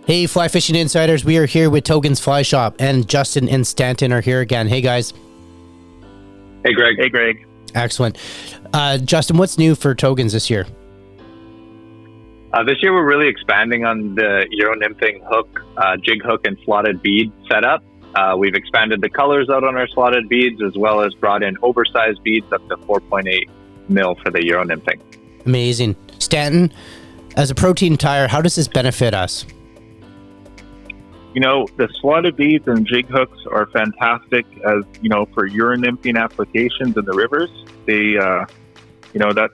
Hey, Fly Fishing Insiders, we are here with Togen's Fly Shop, and Justin and Stanton are here again. Hey, guys. Hey, Greg. Hey, Greg. Excellent. Justin, what's new for Togen's this year? This year, we're really expanding on the Euro nymphing hook, jig hook, and slotted bead setup. We've expanded the colors out on our slotted beads, as well as brought in oversized beads up to 4.8 mil for the Euro nymphing. Amazing. Stanton, as a protein tire, how does this benefit us? You know, the slotted beads and jig hooks are fantastic as, for Euro nymphing applications in the rivers. They,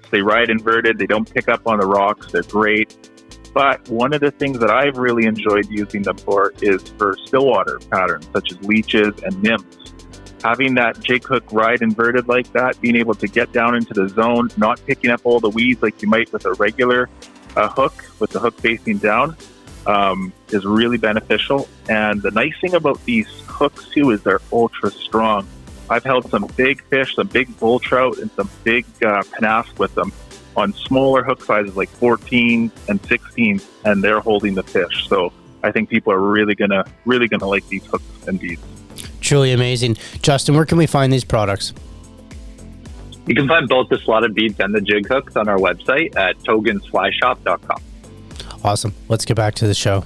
they ride inverted. They don't pick up on the rocks. They're great. But one of the things that I've really enjoyed using them for is for stillwater patterns, such as leeches and nymphs. Having that jig hook ride inverted like that, being able to get down into the zone, not picking up all the weeds like you might with a regular hook, with the hook facing down, is really beneficial. And the nice thing about these hooks too is they're ultra strong. I've held some big fish, some big bull trout, and some big panache with them on smaller hook sizes like 14 and 16, and they're holding the fish. So I think people are really gonna like these hooks and beads. Truly amazing. Justin, where can we find these products? You can find both the slotted beads and the jig hooks on our website at togensflyshop.com. Awesome. Let's get back to the show.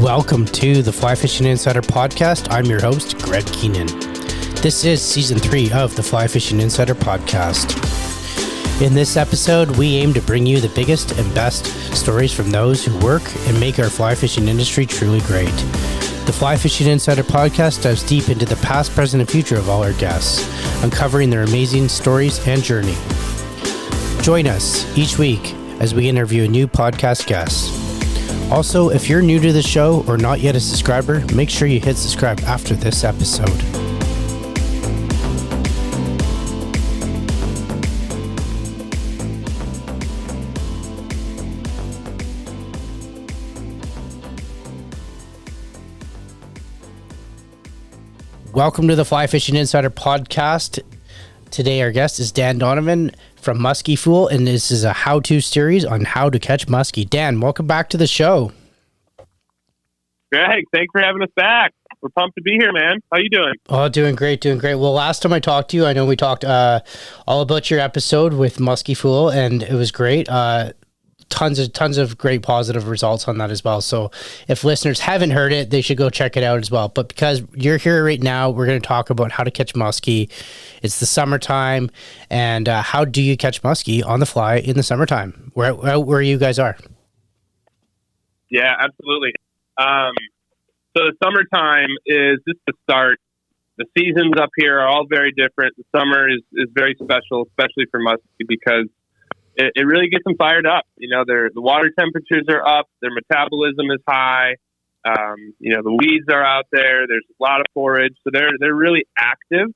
Welcome to the Fly Fishing Insider Podcast. I'm your host, Greg Keenan. This is Season 3 of the Fly Fishing Insider Podcast. In this episode, we aim to bring you the biggest and best stories from those who work and make our fly fishing industry truly great. The Fly Fishing Insider Podcast dives deep into the past, present, and future of all our guests, uncovering their amazing stories and journey. Join us each week as we interview a new podcast guest. Also, if you're new to the show or not yet a subscriber, make sure you hit subscribe after this episode. Welcome to the Fly Fishing Insider Podcast. Today our guest is Dan Donovan from Musky, and this is a how-to series on how to catch muskie. Dan, welcome back to the show. Greg, thanks for having us back. We're pumped to be here, man. How you doing? Oh, doing great. Well, last time I talked to you, I know we talked all about your episode with Musky, and it was great. Tons of great positive results on that as well. So if listeners haven't heard it, they should go check it out as well. But because you're here right now, we're going to talk about how to catch muskie. It's the summertime, and how do you catch muskie on the fly in the summertime, where you guys are? Yeah, absolutely. So the summertime is just the start. The seasons up here are all very different. The summer is very special, especially for muskie, because it really gets them fired up. The water temperatures are up, their metabolism is high. The weeds are out there. There's a lot of forage, so they're really active.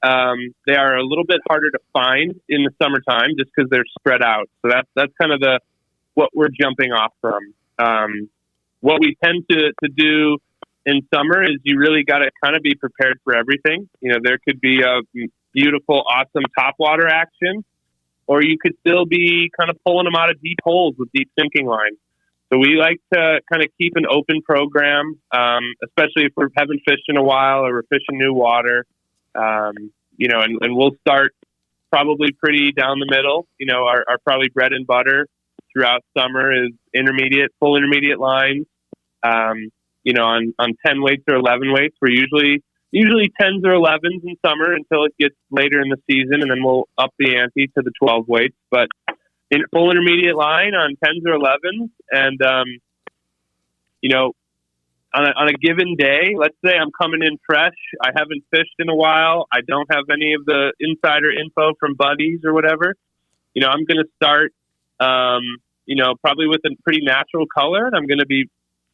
They are a little bit harder to find in the summertime just because they're spread out. So that's kind of what we're jumping off from. What we tend to do in summer is you really got to kind of be prepared for everything. There could be a beautiful, awesome topwater action, or you could still be kind of pulling them out of deep holes with deep sinking lines. So we like to kind of keep an open program, especially if we haven't fished in a while or we're fishing new water. And we'll start probably pretty down the middle. Our probably bread and butter throughout summer is full intermediate lines. On 10 weights or 11 weights, we're usually 10s or 11s in summer until it gets later in the season, and then we'll up the ante to the 12 weights. But in full intermediate line on 10s or 11s, and on a given day, let's say I'm coming in fresh, I haven't fished in a while, I don't have any of the insider info from buddies or whatever, I'm going to start, probably with a pretty natural color, and I'm going to be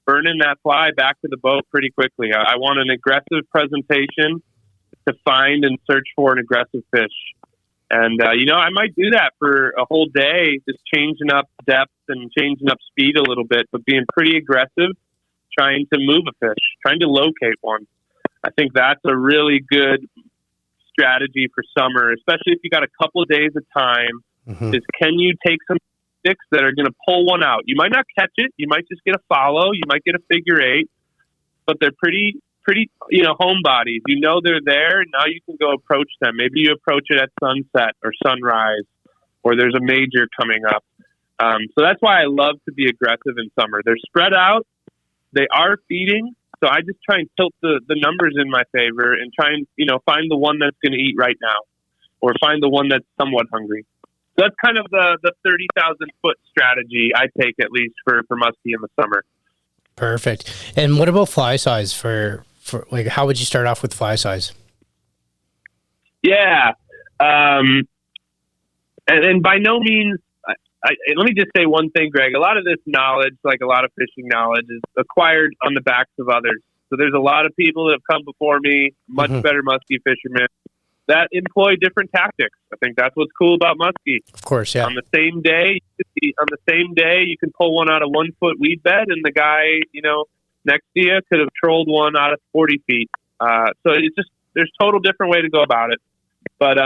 burning that fly back to the boat pretty quickly. I want an aggressive presentation to find and search for an aggressive fish. And, I might do that for a whole day, just changing up depth and changing up speed a little bit, but being pretty aggressive, trying to move a fish, trying to locate one. I think that's a really good strategy for summer, especially if you got a couple of days of time, is can you take some tactics that are going to pull one out. You might not catch it. You might just get a follow. You might get a figure eight, but they're pretty, homebodies. You know they're there. Now you can go approach them. Maybe you approach it at sunset or sunrise, or there's a major coming up. So that's why I love to be aggressive in summer. They're spread out. They are feeding. So I just try and tilt the numbers in my favor and try and, find the one that's going to eat right now or find the one that's somewhat hungry. So that's kind of the 30,000 foot strategy I take, at least for muskie in the summer. Perfect. And what about fly size for like, how would you start off with fly size? Yeah. And by no means, let me just say one thing, Greg. A lot of this knowledge, like a lot of fishing knowledge, is acquired on the backs of others. So there's a lot of people that have come before me, much better muskie fishermen, that employ different tactics. I think that's what's cool about muskie. Of course, yeah. On the same day, you can pull one out of 1 foot weed bed, and the guy, next to you could have trolled one out of 40 feet. So it's just there's total different way to go about it. But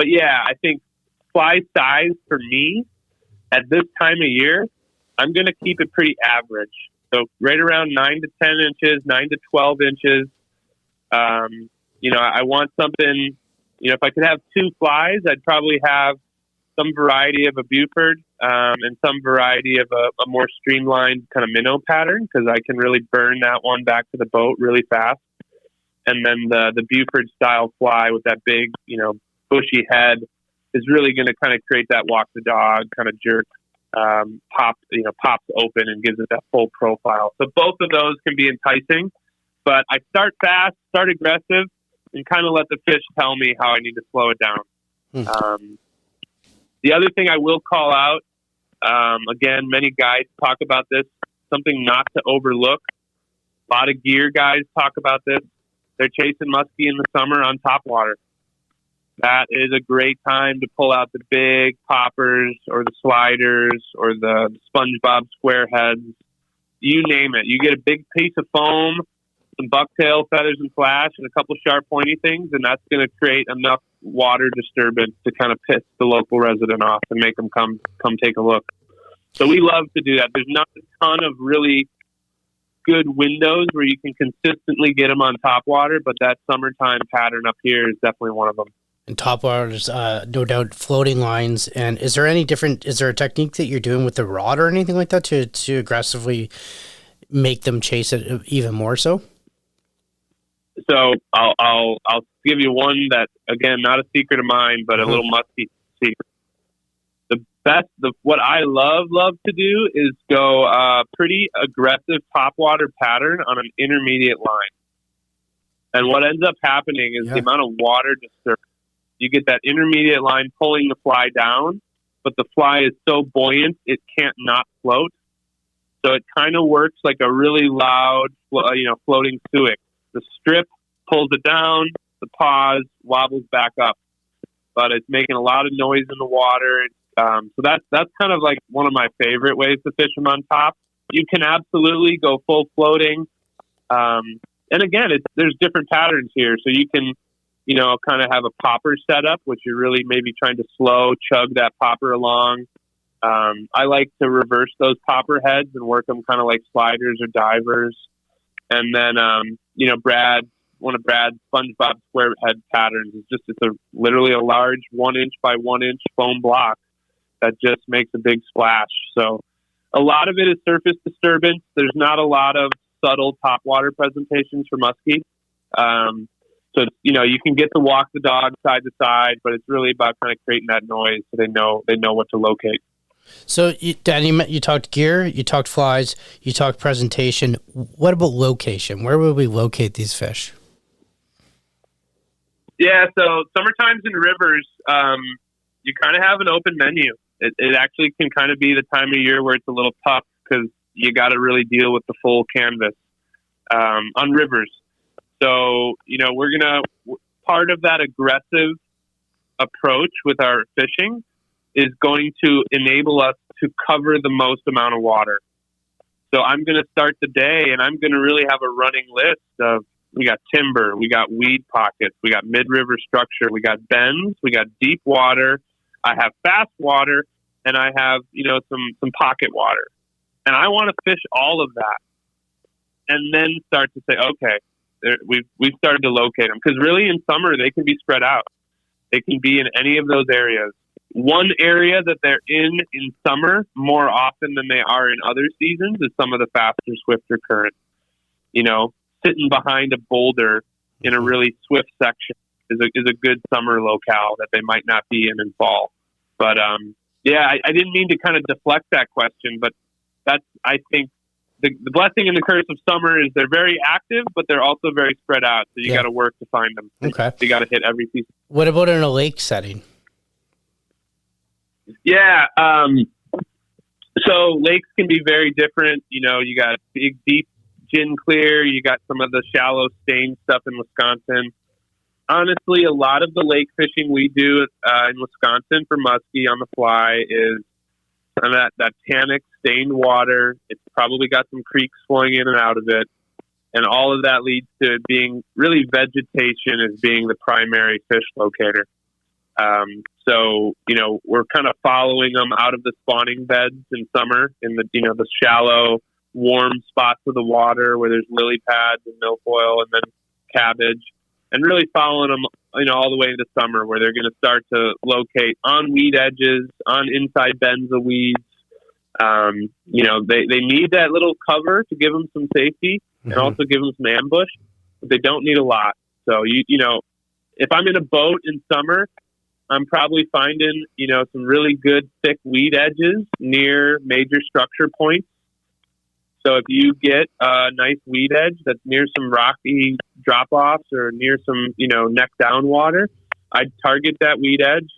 yeah, I think fly size for me at this time of year, I'm going to keep it pretty average. So right around 9 to 10 inches, 9 to 12 inches. I want something, if I could have two flies, I'd probably have some variety of a Buford and some variety of a more streamlined kind of minnow pattern, because I can really burn that one back to the boat really fast. And then the Buford style fly with that big, bushy head is really going to kind of create that walk the dog kind of jerk, pops open and gives it that full profile. So both of those can be enticing, but I start fast, start aggressive, and kind of let the fish tell me how I need to slow it down. The other thing I will call out, again, many guys talk about this, something not to overlook. A lot of gear guys talk about this. They're chasing muskie in the summer on topwater. That is a great time to pull out the big poppers or the sliders or the SpongeBob square heads. You name it. You get a big piece of foam, some bucktail feathers and flash, and a couple sharp pointy things, and that's going to create enough water disturbance to kind of piss the local resident off and make them come take a look. So we love to do that. There's not a ton of really good windows where you can consistently get them on topwater, but that summertime pattern up here is definitely one of them. And topwater's no doubt floating lines. And is there a technique that you're doing with the rod or anything like that to aggressively make them chase it even more so? So I'll give you one that, again, not a secret of mine, but a little musky secret. What I love to do is go pretty aggressive topwater pattern on an intermediate line. And what ends up happening is the amount of water disturbance. You get that intermediate line pulling the fly down, but the fly is so buoyant it can't not float. So it kind of works like a really loud, floating suic. The strip pulls it down, the pause wobbles back up, but it's making a lot of noise in the water. So that's kind of like one of my favorite ways to fish them on top. You can absolutely go full floating. And again, there's different patterns here. So you can, kind of have a popper setup, which you're really maybe trying to slow chug that popper along. I like to reverse those popper heads and work them kind of like sliders or divers. And then, one of Brad's SpongeBob square head patterns is literally a large 1 inch by 1 inch foam block that just makes a big splash. So a lot of it is surface disturbance. There's not a lot of subtle topwater presentations for muskie. So, you can get to walk the dog side to side, but it's really about kind of creating that noise so they know what to locate. So, Dan, you talked gear, you talked flies, you talked presentation. What about location? Where would we locate these fish? Yeah, so summertimes in rivers, you kind of have an open menu. It actually can kind of be the time of year where it's a little tough because you got to really deal with the full canvas on rivers. So, part of that aggressive approach with our fishing is going to enable us to cover the most amount of water. So I'm going to start the day and I'm going to really have a running list of, we got timber, we got weed pockets, we got mid-river structure, we got bends, we got deep water, I have fast water, and I have, some pocket water, and I want to fish all of that, and then start to say, okay, we've started to locate them, because really in summer they can be spread out. They can be in any of those areas. One area that they're in summer more often than they are in other seasons is some of the faster, swifter currents. Sitting behind a boulder in a really swift section is a good summer locale that they might not be in fall. But I didn't mean to kind of deflect that question, but that's, I think, the blessing and the curse of summer is they're very active, but they're also very spread out. So you got to work to find them. Okay. You got to hit every piece. What about in a lake setting? Yeah. So lakes can be very different. You got big, deep gin clear. You got some of the shallow stain stuff in Wisconsin. Honestly, a lot of the lake fishing we do in Wisconsin for muskie on the fly is that tannic stained water. It's probably got some creeks flowing in and out of it. And all of that leads to it being really vegetation as being the primary fish locator. So, we're kind of following them out of the spawning beds in summer in the shallow, warm spots of the water where there's lily pads and milfoil and then cabbage, and really following them, all the way into summer where they're going to start to locate on weed edges, on inside bends of weeds. They need that little cover to give them some safety and also give them some ambush, but they don't need a lot. So, if I'm in a boat in summer, I'm probably finding, some really good thick weed edges near major structure points. So if you get a nice weed edge that's near some rocky drop-offs or near some, neck down water, I'd target that weed edge.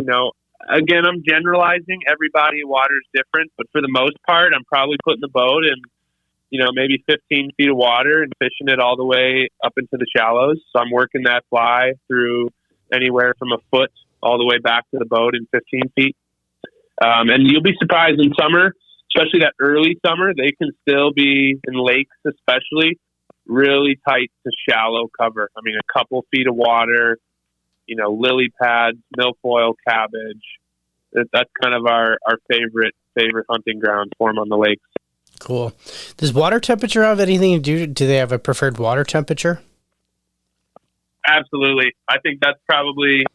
Again, I'm generalizing. Every body of water is different, but for the most part, I'm probably putting the boat in, maybe 15 feet of water and fishing it all the way up into the shallows. So I'm working that fly through anywhere from a foot all the way back to the boat in 15 feet. And you'll be surprised in summer, especially that early summer, they can still be in lakes, especially really tight to shallow cover. I mean, a couple feet of water, lily pads, milfoil, cabbage. That's kind of our favorite hunting ground for them on the lakes. Cool. Does water temperature have anything to do? Do they have a preferred water temperature? Absolutely. I think that's probably,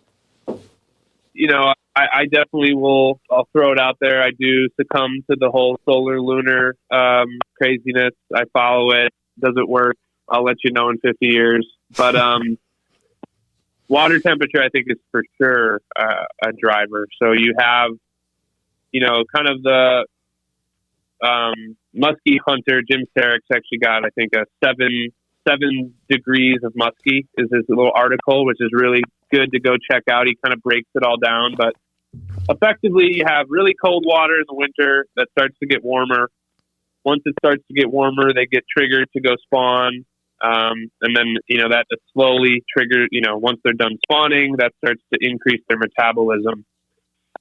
I definitely will. I'll throw it out there. I do succumb to the whole solar lunar craziness. I follow it. Does it work? I'll let you know in 50 years. But water temperature, I think, is for sure a driver. So you have, kind of the musky hunter. Jim Sarek's actually got, I think, a 7 degrees of musky is his little article, which is really good to go check out. He kind of breaks it all down, but effectively you have really cold water in the winter that starts to get warmer. Once it starts to get warmer, they get triggered to go spawn. And then, that slowly trigger, once they're done spawning, that starts to increase their metabolism.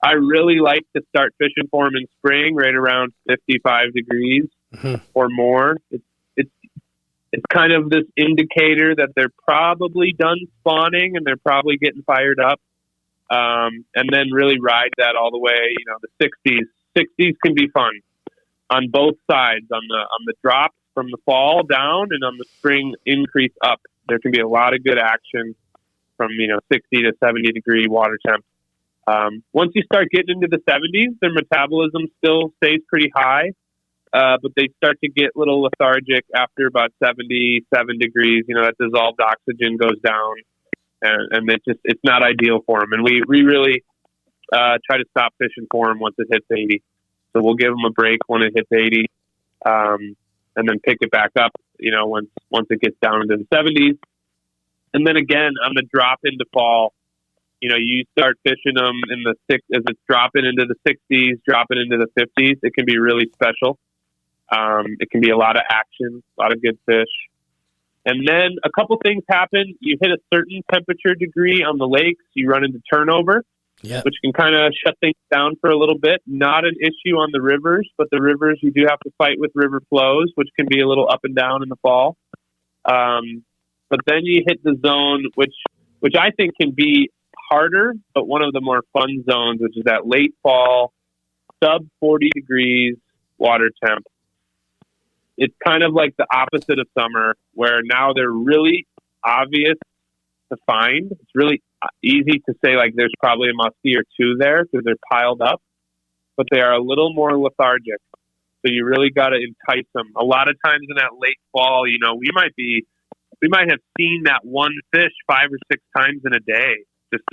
I really like to start fishing for them in spring, right around 55 degrees or more. It's kind of this indicator that they're probably done spawning and they're probably getting fired up. And then really ride that all the way, the 60s. 60s can be fun on both sides, on the drop from the fall down and on the spring increase up. There can be a lot of good action from, 60 to 70 degree water temp. Once you start getting into the 70s, their metabolism still stays pretty high. But they start to get a little lethargic after about 77 degrees. That dissolved oxygen goes down, and it's not ideal for them. And we really try to stop fishing for them once it hits 80. So we'll give them a break when it hits 80, and then pick it back up. Once it gets down into the 70s, and then again on the drop into fall. You start fishing them in the as it's dropping into the 60s, dropping into the 50s. It can be really special. It can be a lot of action, a lot of good fish. And then a couple things happen. You hit a certain temperature degree on the lakes, you run into turnover, which can kind of shut things down for a little bit. Not an issue on the rivers, but the rivers, you do have to fight with river flows, which can be a little up and down in the fall. But then you hit the zone, which I think can be harder, but one of the more fun zones, which is that late fall, sub 40 degrees water temp. It's kind of like the opposite of summer, where now they're really obvious to find. It's really easy to say, like, there's probably a muskie or two there because they're piled up, but they are a little more lethargic. So you really got to entice them. A lot of times in that late fall, we might have seen that one fish 5 or 6 times in a day. Just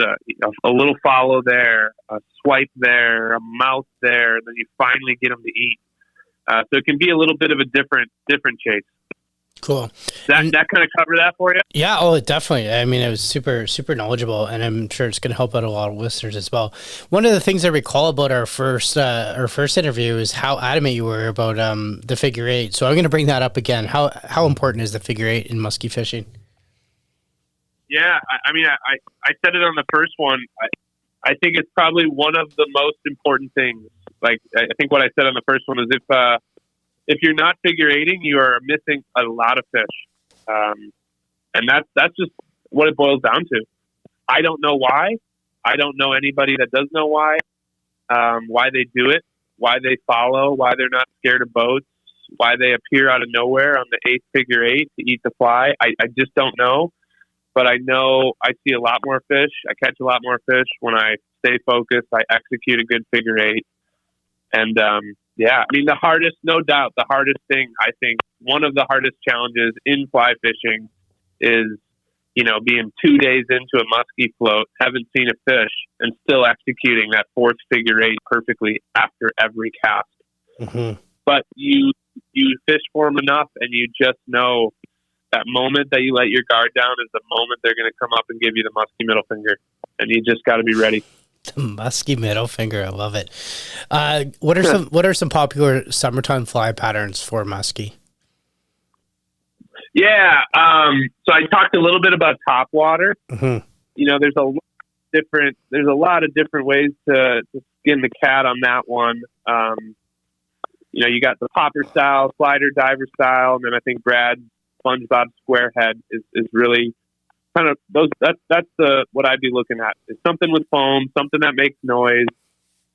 a little follow there, a swipe there, a mouth there, and then you finally get them to eat. So it can be a little bit of a different chase. Cool. That kind of cover that for you? Yeah, oh, definitely. I mean, it was super, super knowledgeable, and I'm sure it's going to help out a lot of listeners as well. One of the things I recall about our first interview is how adamant you were about the figure eight. So I'm going to bring that up again. How important is the figure eight in musky fishing? Yeah, I mean, I said it on the first one. I think it's probably one of the most important things. Like, I think what I said on the first one is if you're not figure eighting, you are missing a lot of fish. And that's just what it boils down to. I don't know why. I don't know anybody that does know why they do it, why they follow, why they're not scared of boats, why they appear out of nowhere on the 8th figure eight to eat the fly. I just don't know. But I know I see a lot more fish. I catch a lot more fish when I stay focused. I execute a good figure eight. And, yeah, I mean, the hardest thing, I think, one of the hardest challenges in fly fishing is, being 2 days into a musky float, haven't seen a fish, and still executing that 4th figure eight perfectly after every cast. Mm-hmm. But you fish for them enough, and you just know that moment that you let your guard down is the moment they're going to come up and give you the musky middle finger, and you just got to be ready. The musky middle finger, I love it. What are some popular summertime fly patterns for musky? Yeah, so I talked a little bit about topwater. Mm-hmm. There's a lot of different ways to skin the cat on that one. You got the popper style, slider, diver style, and then I think Brad's SpongeBob Squarehead is really kind of those. That's what I'd be looking at. It's something with foam, something that makes noise.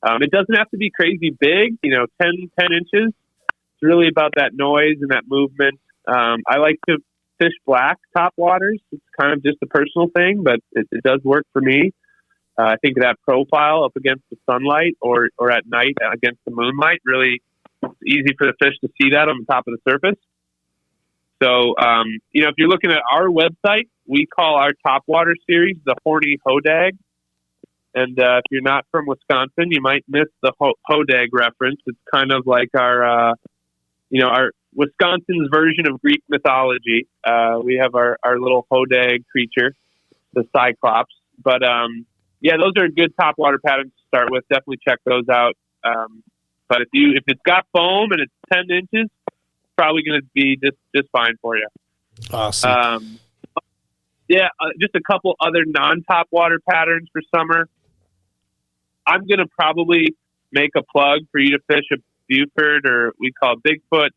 It doesn't have to be crazy big. 10 inches. It's really about that noise and that movement. I like to fish black top waters. It's kind of just a personal thing, but it does work for me. I think that profile up against the sunlight or at night against the moonlight, really it's easy for the fish to see that on the top of the surface. So, if you're looking at our website, we call our Topwater series the Horny Hodag. And if you're not from Wisconsin, you might miss the Hodag reference. It's kind of like our Wisconsin's version of Greek mythology. We have our little Hodag creature, the Cyclops. But, those are good topwater patterns to start with. Definitely check those out. But if it's got foam and it's 10 inches, probably going to be just fine for you. Awesome. Just a couple other non-top water patterns for summer. I'm going to probably make a plug for you to fish a Buford, or we call Bigfoot,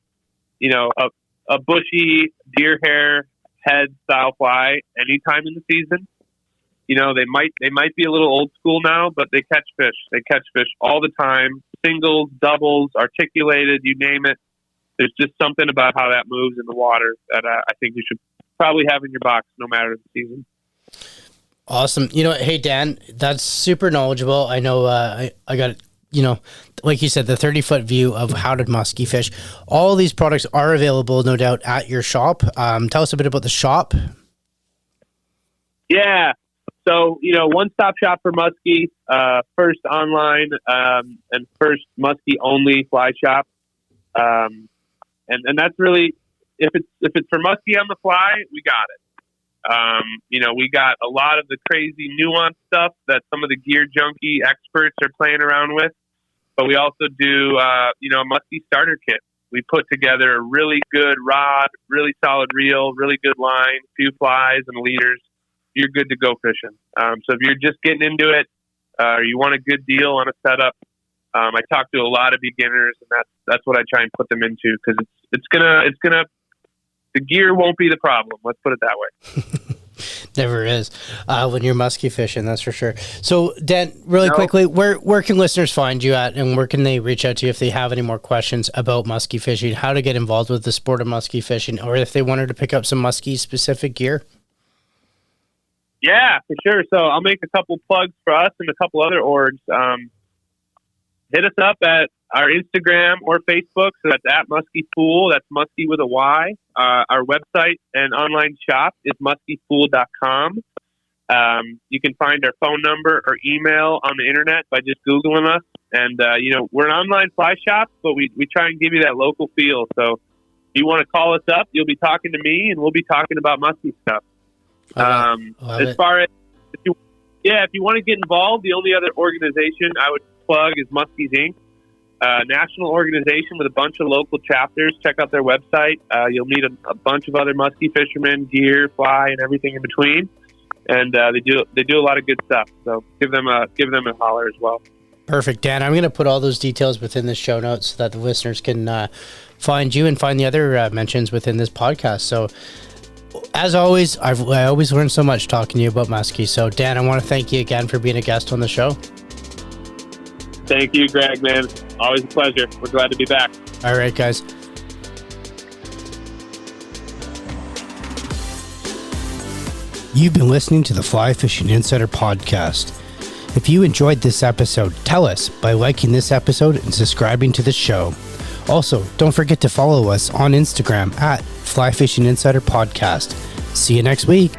a bushy deer hair head style fly anytime in the season. They might be a little old school now, but they catch fish. They catch fish all the time. Singles, doubles, articulated, you name it. There's just something about how that moves in the water that I think you should probably have in your box no matter the season. Awesome. Hey, Dan, that's super knowledgeable. I know I got, like you said, the 30-foot view of how to musky fish. All these products are available, no doubt, at your shop. Tell us a bit about the shop. Yeah. So, one-stop shop for muskie, first online and first muskie-only fly shop. And that's really, if it's for muskie on the fly, we got it. We got a lot of the crazy nuanced stuff that some of the gear junkie experts are playing around with, but we also do, a muskie starter kit. We put together a really good rod, really solid reel, really good line, few flies and leaders. You're good to go fishing. So if you're just getting into it, or you want a good deal on a setup, I talk to a lot of beginners, and that's what I try and put them into, because it's gonna the gear won't be the problem. Let's put it that way. Never is when you're musky fishing, that's for sure. So, Dan, really quickly, where can listeners find you at, and where can they reach out to you if they have any more questions about musky fishing, how to get involved with the sport of musky fishing, or if they wanted to pick up some musky-specific gear? Yeah, for sure. So I'll make a couple plugs for us and a couple other orgs. Hit us up at our Instagram or Facebook. So that's at Musky Fool. That's Musky with a Y. Our website and online shop is muskyfool.com. You can find our phone number or email on the internet by just Googling us. And, we're an online fly shop, but we try and give you that local feel. So if you want to call us up, you'll be talking to me, and we'll be talking about musky stuff. As far as if you want to get involved, the only other organization I would plug is Muskies Inc., national organization with a bunch of local chapters. Check out their website. You'll meet a bunch of other musky fishermen, gear, fly, and everything in between. And they do a lot of good stuff. So give them a holler as well. Perfect, Dan. I'm going to put all those details within the show notes so that the listeners can find you and find the other mentions within this podcast. So, as always, I always learn so much talking to you about musky. So, Dan, I want to thank you again for being a guest on the show. Thank you, Greg, man. Always a pleasure. We're glad to be back. All right, guys. You've been listening to the Fly Fishing Insider Podcast. If you enjoyed this episode, tell us by liking this episode and subscribing to the show. Also, don't forget to follow us on Instagram at Fly Fishing Insider Podcast. See you next week.